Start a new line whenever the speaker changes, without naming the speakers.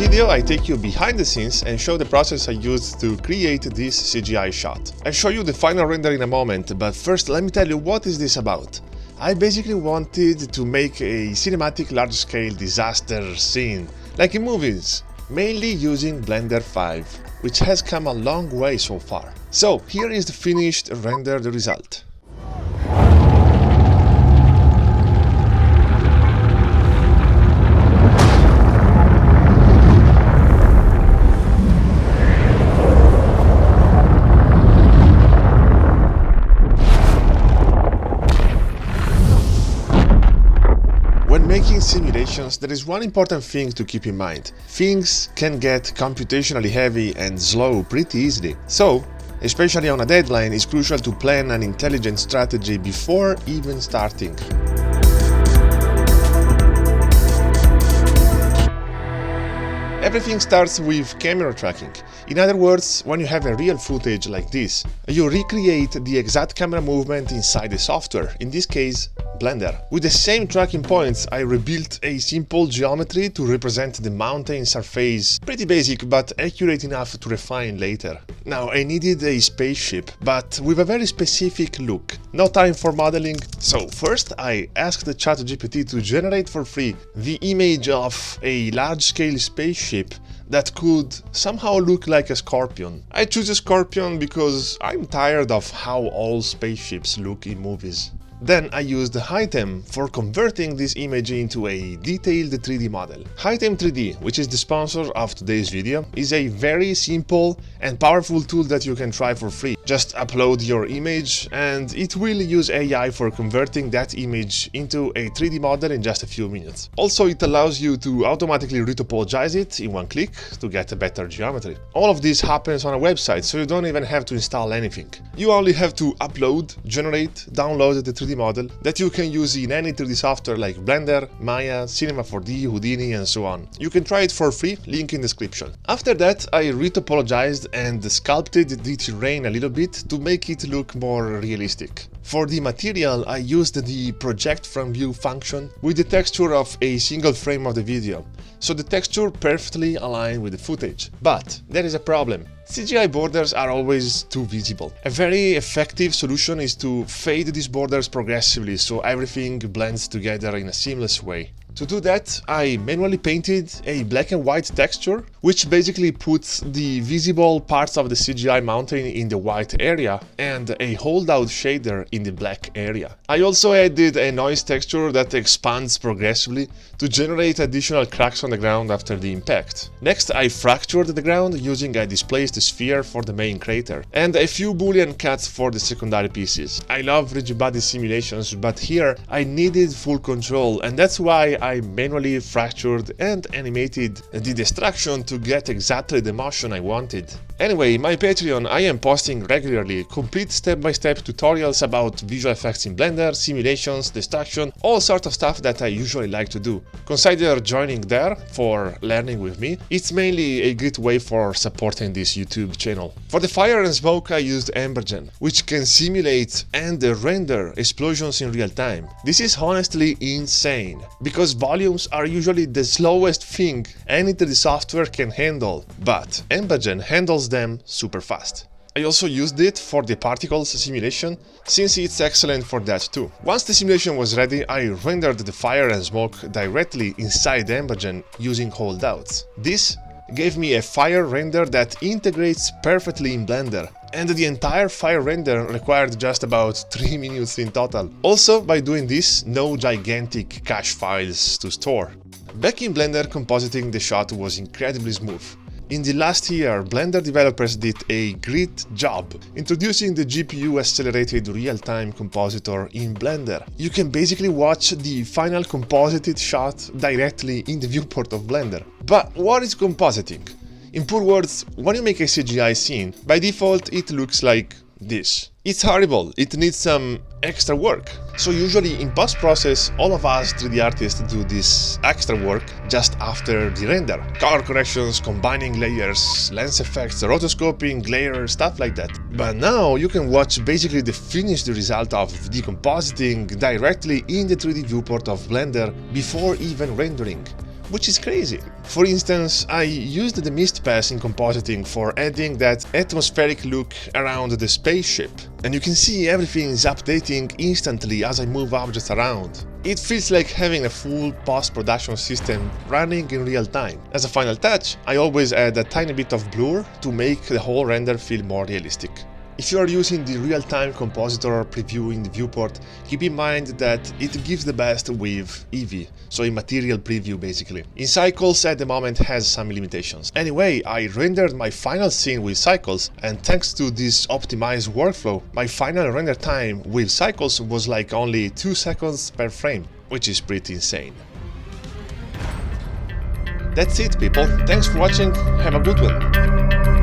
video, I take you behind the scenes and show the process I used to create this CGI shot. I'll show you the final render in a moment, but first let me tell you what is this about. I basically wanted to make a cinematic large-scale disaster scene, like in movies, mainly using Blender 5, which has come a long way so far. So here is the finished rendered result. When making simulations, there is one important thing to keep in mind. Things can get computationally heavy and slow pretty easily. So, especially on a deadline, it's crucial to plan an intelligent strategy before even starting. Everything starts with camera tracking. In other words, when you have a real footage like this, you recreate the exact camera movement inside the software, in this case, Blender. With the same tracking points, I rebuilt a simple geometry to represent the mountain surface. Pretty basic, but accurate enough to refine later. Now, I needed a spaceship, but with a very specific look. No time for modeling. So first, I asked the ChatGPT to generate for free the image of a large-scale spaceship that could somehow look like a scorpion. I choose a scorpion because I'm tired of how all spaceships look in movies. Then I used Hitem for converting this image into a detailed 3D model. Hitem 3D, which is the sponsor of today's video, is a very simple and powerful tool that you can try for free. Just upload your image and it will use AI for converting that image into a 3D model in just a few minutes. Also, it allows you to automatically retopologize it in one click to get a better geometry. All of this happens on a website, so you don't even have to install anything. You only have to upload, generate, download the 3D model that you can use in any 3D software like Blender, Maya, Cinema 4D, Houdini and so on. You can try it for free, link in description. After that, I retopologized and sculpted the terrain a little bit to make it look more realistic. For the material, I used the project from view function with the texture of a single frame of the video, so the texture perfectly aligned with the footage. But there is a problem. CGI borders are always too visible. A very effective solution is to fade these borders progressively so everything blends together in a seamless way. To do that, I manually painted a black and white texture, which basically puts the visible parts of the CGI mountain in the white area and a holdout shader in the black area. I also added a noise texture that expands progressively to generate additional cracks on the ground after the impact. Next, I fractured the ground using a displaced sphere for the main crater and a few boolean cuts for the secondary pieces. I love rigid body simulations, but here I needed full control, and that's why I manually fractured and animated the destruction to get exactly the motion I wanted. Anyway, my Patreon, I am posting regularly complete step-by-step tutorials about visual effects in Blender, simulations, destruction, all sorts of stuff that I usually like to do. Consider joining there for learning with me. It's mainly a great way for supporting this YouTube channel. For the fire and smoke, I used Embergen, which can simulate and render explosions in real time. This is honestly insane, because volumes are usually the slowest thing any 3D software can handle, but Embergen handles them super fast. I also used it for the particles simulation, since it's excellent for that too. Once the simulation was ready, I rendered the fire and smoke directly inside Embergen using holdouts. This gave me a fire render that integrates perfectly in Blender, and the entire fire render required just about 3 minutes in total. Also, by doing this, no gigantic cache files to store. Back in Blender, compositing the shot was incredibly smooth. In the last year, Blender developers did a great job introducing the GPU-accelerated real-time compositor in Blender. You can basically watch the final composited shot directly in the viewport of Blender. But what is compositing? In poor words, when you make a CGI scene, by default it looks like this. It's horrible, it needs some extra work. So usually in post-process, all of us 3D artists do this extra work just after the render. Color corrections, combining layers, lens effects, rotoscoping, glare, stuff like that. But now you can watch basically the finished result of decompositing directly in the 3D viewport of Blender before even rendering. which is crazy. For instance, I used the mist pass in compositing for adding that atmospheric look around the spaceship, and you can see everything is updating instantly as I move objects around. It feels like having a full post-production system running in real time. As a final touch, I always add a tiny bit of blur to make the whole render feel more realistic. If you are using the real-time compositor preview in the viewport, keep in mind that it gives the best with Eevee, so a material preview basically. In Cycles at the moment has some limitations. Anyway, I rendered my final scene with Cycles, and thanks to this optimized workflow, my final render time with Cycles was like only 2 seconds per frame, which is pretty insane. That's it, people. Thanks for watching, have a good one.